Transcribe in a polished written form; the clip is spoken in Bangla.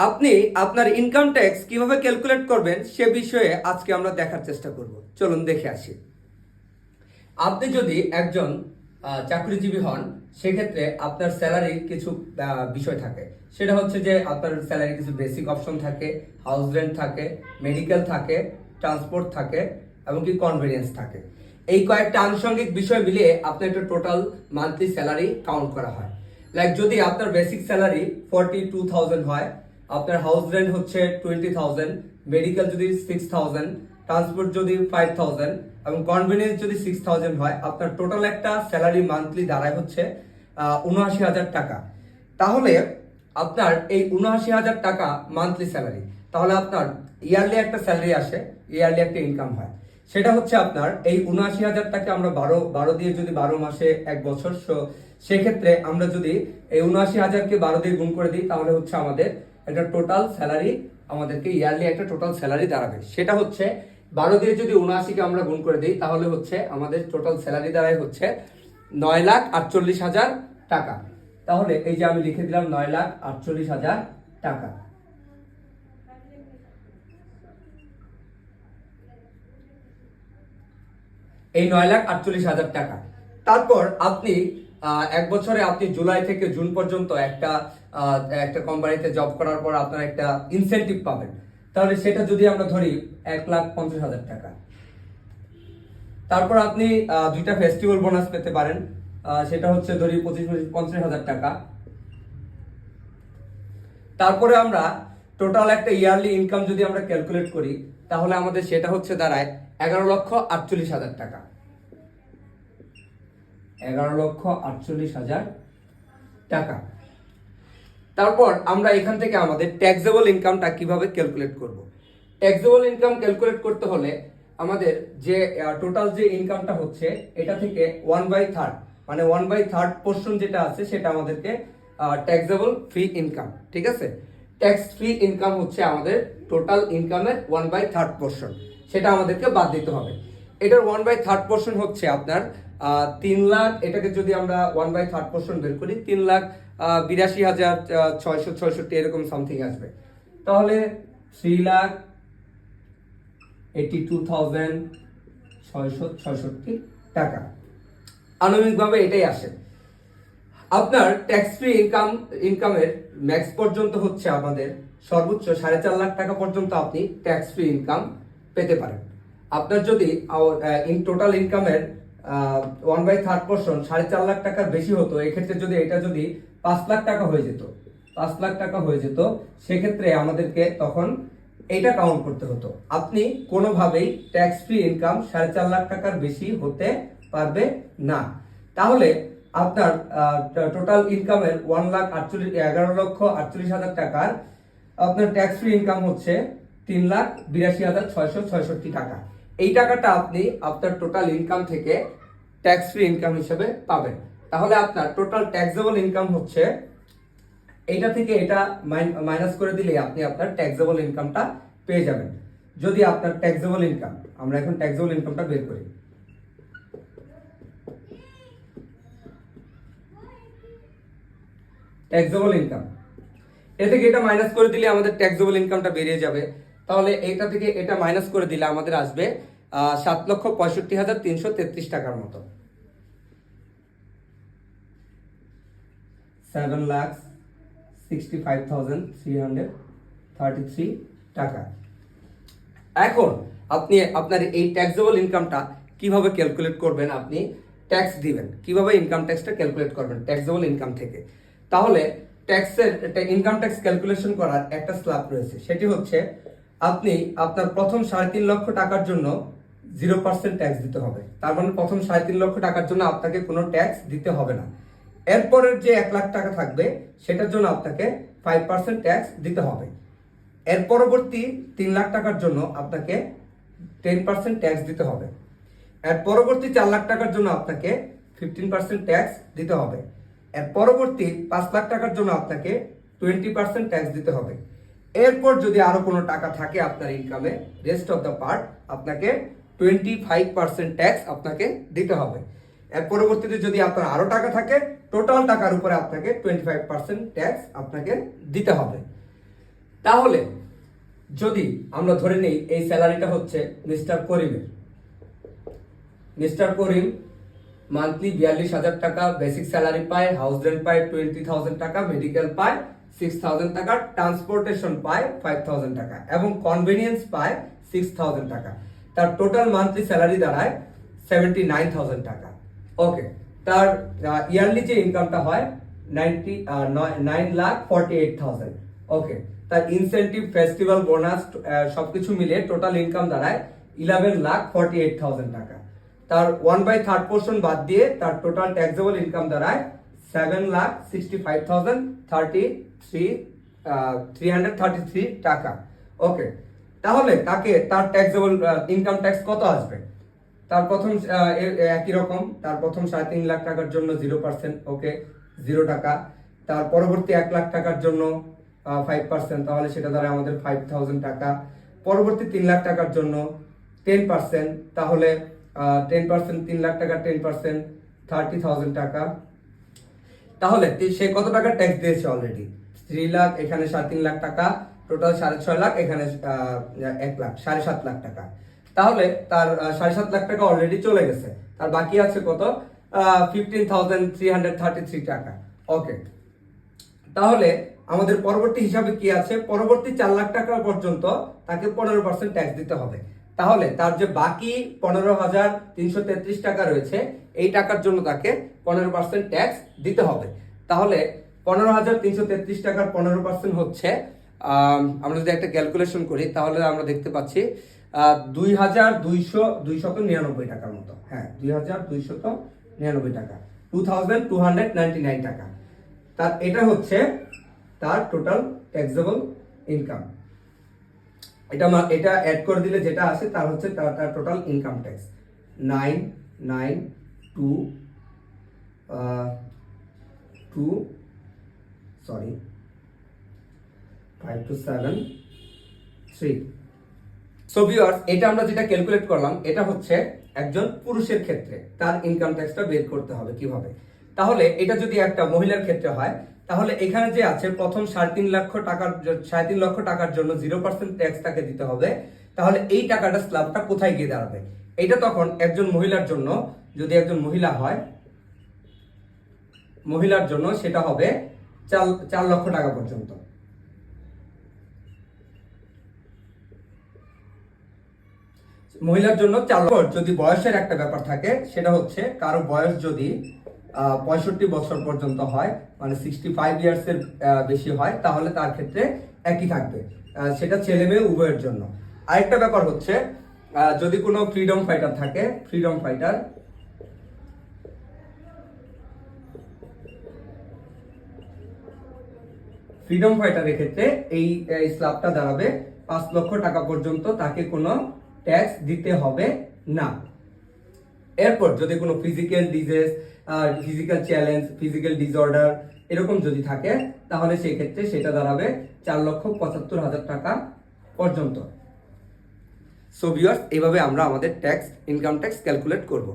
আপনি আপনার ইনকাম ট্যাক্স কিভাবে ক্যালকুলেট করবেন সে বিষয়ে আজকে আমরা দেখার চেষ্টা করব। চলুন দেখে আসি। আপনি যদি একজন চাকরিজীবী হন, সেক্ষেত্রে আপনার স্যালারির কিছু বিষয় থাকে। সেটা হচ্ছে যে আপনার স্যালারি কিছু বেসিক অপশন থাকে, হাউস রেন্ট থাকে, মেডিকেল থাকে, ট্রান্সপোর্ট থাকে, এমনকি কনভেনিয়েন্স থাকে। এই কয়েকটা আনুষঙ্গিক বিষয় মিলিয়ে আপনার একটা টোটাল মান্থলি স্যালারি কাউন্ট করা হয়। লাইক যদি আপনার বেসিক স্যালারি 42,000 হয়, আপনার হাউস রেন্ট হচ্ছে 20,000, মেডিকেল যদি 6,000, ট্রান্সপোর্ট যদি 5,000 এবং কনভেনিয়েন্স যদি 6,000 হয়, আপনার টোটাল একটা স্যালারি মান্থলি দাঁড়ায় হচ্ছে 79,000 টাকা। তাহলে আপনার এই 79,000 টাকা মান্থলি স্যালারি, তাহলে আপনার ইয়ারলি একটা স্যালারি আসে, ইয়ারলি একটা ইনকাম হয়। সেটা হচ্ছে আপনার এই 79,000 টাকা আমরা বারো দিয়ে যদি 12 মাসে 1 বছর, সেক্ষেত্রে আমরা যদি এই 79,000কে 12 দিয়ে গুণ করে দিই, তাহলে হচ্ছে আমাদের একটা টোটাল স্যালারি, আমাদেরকে ইয়ারলি একটা টোটাল স্যালারি দাঁড়াবে। সেটা হচ্ছে 12 দিয়ে যদি 79কে আমরা গুণ করে দিই, তাহলে হচ্ছে আমাদের টোটাল স্যালারি দাঁড়ায় হচ্ছে 9,48,000 টাকা। তাহলে এই যে আমি লিখে দিলাম 9,48,000 টাকা। এই 9,48,000 টাকা। তারপর আপনি 1 বছরে আপনি জুলাই থেকে জুন পর্যন্ত একটা একটা কোম্পানিতে জব করার পর আপনার একটা ইনসেনটিভ পাবেন। তাহলে সেটা যদি আমরা ধরি 1,50,000 টাকা। তারপর আপনি দুইটা ফেস্টিভ্যাল বোনাস পেতে পারেন, সেটা হচ্ছে ধরি 50,000 টাকা। তারপরে আমরা টোটাল একটা ইয়ারলি ইনকাম যদি আমরা ক্যালকুলেট করি, তাহলে আমাদের সেটা হচ্ছে দাঁড়ায় 11,48,000 টাকা। 11,48,000 টাকা। তারপর আমরা এখান থেকে আমাদের ট্যাক্সেবল ইনকামটা কিভাবে ক্যালকুলেট করব। ট্যাক্সেবল ইনকাম ক্যালকুলেট করতে হলে আমাদের যে টোটাল যে ইনকামটা হচ্ছে, এটা থেকে 1/3 মানে 1/3 পোর্শন যেটা আছে, সেটা আমাদেরকে ট্যাক্সেবল ফ্রি ইনকাম, ঠিক আছে। ট্যাক্স ফ্রি ইনকাম হচ্ছে আমাদের টোটাল ইনকামের 1/3 পোর্শন, সেটা আমাদেরকে বাদ দিতে হবে। এটার 1/3 পোর্শন হচ্ছে আপনার 3 লাখ। এটাকে যদি আমরা 1/3 পোর্শন বের করি, 3,82,666 এরকম সামথিং আসবে। তাহলে 3,82,666 টাকা আনুমানিকভাবে এটাই আসে। আপনার ট্যাক্স ফ্রি ইনকামের ম্যাক্স পর্যন্ত হচ্ছে আমাদের সর্বোচ্চ 4.5 লাখ টাকা পর্যন্ত আপনি ট্যাক্স ফ্রি ইনকাম পেতে পারেন। আপনার যদি ইন টোটাল ইনকামের 1/3 পোর্শন 4.5 লাখ টাকার বেশি হতো, এক্ষেত্রে যদি এটা যদি 5 লাখ টাকা হয়ে যেত, 5 লাখ টাকা হয়ে যেত, সেক্ষেত্রে আমাদেরকে তখন এইটা কাউন্ট করতে হতো। আপনি কোনোভাবেই ট্যাক্স ফ্রি ইনকাম 4.5 লাখ টাকার বেশি হতে পারবে না। তাহলে আপনার টোটাল ইনকামের 11,48,000 টাকার আপনার ট্যাক্স ফ্রি ইনকাম হচ্ছে 3,82,666 টাকা। এই টাকাটা আপনি আপনার টোটাল ইনকাম থেকে ট্যাক্স ফ্রি ইনকাম হিসেবে পাবেন। তাহলে আপনার টোটাল ট্যাক্সেবল ইনকাম হচ্ছে এইটা থেকে এটা মাইনাস করে দিলে আপনি আপনার ট্যাক্সেবল ইনকামটা পেয়ে যাবেন। যদি আপনার ট্যাক্সেবল ইনকাম, আমরা এখন ট্যাক্সেবল ইনকামটা বের করি। ট্যাক্সেবল ইনকাম, এ থেকে এটা মাইনাস করে দিলে আমাদের ট্যাক্সেবল ইনকামটা বেরিয়ে যাবে। তাহলে এটা থেকে এটা মাইনাস করে দিলে আমাদের আসবে 7,65,333 টাকার মতো। 7,65,333 টাকা। এখন আপনি আপনার এই ট্যাক্সেবল ইনকামটা কিভাবে ক্যালকুলেট করবেন, আপনি ট্যাক্স দিবেন কিভাবে, ইনকাম ট্যাক্সটা ক্যালকুলেট করবেন ট্যাক্সেবল ইনকাম থেকে। তাহলে ট্যাক্সের ইনকাম ট্যাক্স ক্যালকুলেশন করার একটা স্ল্যাব রয়েছে, সেটি হচ্ছে আপনি আপনার প্রথম 3.5 লক্ষ টাকার জন্য 0% ট্যাক্স দিতে হবে। তার মানে প্রথম 3.5 লক্ষ টাকার জন্য আপনাকে কোনো ট্যাক্স দিতে হবে না। এরপরের যে 1 লাখ টাকা থাকবে, সেটার জন্য আপনাকে 5% ট্যাক্স দিতে হবে। এর পরবর্তী 3 লাখ টাকার জন্য আপনাকে 10% ট্যাক্স দিতে হবে। এর পরবর্তী 4 লাখ টাকার জন্য আপনাকে 15% ট্যাক্স দিতে হবে। এর পরবর্তী 5 লাখ টাকার জন্য আপনাকে 20% ট্যাক্স দিতে হবে। এরপর যদি আরো কোনো টাকা থাকে আপনার ইনকামে, রেস্ট অফ দ্য পার্ট আপনাকে 25% ট্যাক্স আপনাকে দিতে হবে। এর পরবর্তীতে যদি আপনার আরো টাকা থাকে, টোটাল টাকার উপরে আপনাকে 25% ট্যাক্স আপনাকে দিতে হবে। তাহলে যদি আমরা ধরে নিই এই স্যালারিটা হচ্ছে মিস্টার করিম মান্থলি 42,000 টাকা বেসিক স্যালারি পায়, হাউস রেন্ট পায় 20,000 টাকা, মেডিকেল পায় 6,000 টাকা, ট্রান্সপোর্টেশন পায় 5,000 টাকা এবং কনভেনিয়েন্স পায় 6,000 টাকা। তার টোটাল মান্থলি স্যালারি দাঁড়ায় 79,000 টাকা। ওকে, তার ইয়ারলি যে ইনকামটা হয় 9,48,000। ওকে, তার ইনসেন্টিভ, ফেস্টিভ্যাল, বোনাস সবকিছু মিলে টোটাল ইনকাম দাঁড়ায় 11,48,000 টাকা। তার 1/3 পোর্শন বাদ দিয়ে তার টোটাল ট্যাক্সেবল ইনকাম দাঁড়ায় 7,65,333 টাকা। ওকে, তাহলে তাকে তার ট্যাক্সেবল ইনকাম ট্যাক্স কত আসবে? তার প্রথম একই রকম, তার প্রথম 3.5 লাখ টাকার জন্য 0%, ওকে 0 টাকা। তার পরবর্তী 1 লাখ টাকার জন্য 5%, তাহলে সেটা দাঁড়ায় আমাদের 5,000 টাকা। পরবর্তী 3 লাখ টাকার জন্য 10%, তাহলে 10%, 3 লাখ টাকা 10%, 30,000 টাকা। তাহলে সে কত টাকা ট্যাক্স দিয়েছে অলরেডি? 3 লাখ, এখানে 3.5 লাখ টাকা, টোটাল 6.5 লাখ, এখানে 1 লাখ, 7.5 লাখ টাকা। তাহলে তার 7.5 লাখ টাকা অলরেডি চলে গেছে, তার বাকি আছে কত? 15,333 টাকা। ওকে, তাহলে আমাদের পরবর্তী হিসাবে কি আছে? পরবর্তী 4 লাখ টাকা পর্যন্ত তাকে 15% ট্যাক্স দিতে হবে। তাহলে তার যে বাকি 15,333 টাকা রয়েছে, এই টাকার জন্য তাকে 15% ট্যাক্স দিতে হবে। তাহলে 15,333 টাকার 15% হচ্ছে, আমরা যদি একটা ক্যালকুলেশন করি তাহলে আমরা দেখতে পাচ্ছি 2,299 টাকার মতো। হ্যাঁ, 2,299 টাকা, 2,299 টাকা। তার এটা হচ্ছে তার টোটাল ট্যাক্সেবল ইনকাম। এটা অ্যাড করে দিলে যেটা আসে তার হচ্ছে তার total income tax 5,273। So viewers, এটা আমরা যেটা ক্যালকুলেট করলাম এটা হচ্ছে একজন পুরুষের ক্ষেত্রে তার ইনকাম ট্যাক্সটা বের করতে হবে কিভাবে। তাহলে এটা যদি একটা মহিলার ক্ষেত্রে হয়, তাহলে এখানে যে আছে প্রথম 3.5 লক্ষ টাকার জন্য 0% ট্যাক্স তাকে দিতে হবে। তাহলে এই টাকাটা স্ল্যাবটা কোথায় গিয়ে দাঁড়াবে? এটা তখন একজন মহিলার জন্য, যদি একজন মহিলা হয়, মহিলার জন্য সেটা হবে 4 লক্ষ টাকা পর্যন্ত। মহিলার জন্য 4 লক্ষ। যদি বয়সের একটা ব্যাপার থাকে, সেটা হচ্ছে কারো বয়স যদি 65 বছর পর্যন্ত হয়, মানে 65 ইয়ার্স এর বেশি হয়, তাহলে তার ক্ষেত্রে একই থাকবে, সেটা ছেলে মেয়ে উভয়ের জন্য। আরেকটা ব্যাপার হচ্ছে যদি কোনো ফ্রিডম ফাইটার থাকে, ফ্রিডম ফাইটারের ক্ষেত্রে এই স্ল্যাবটা দাঁড়াবে 5 লক্ষ টাকা পর্যন্ত, তাকে কোনো ট্যাক্স দিতে হবে না। এরপর যদি কোনো physical disease, physical challenge, physical disorder এরকম যদি থাকে, তাহলে সেই ক্ষেত্রে সেটা দাঁড়াবে 4,75,000 টাকা পর্যন্ত। সো ভিউয়ার্স, এইভাবে আমরা আমাদের ইনকাম ট্যাক্স ক্যালকুলেট করব।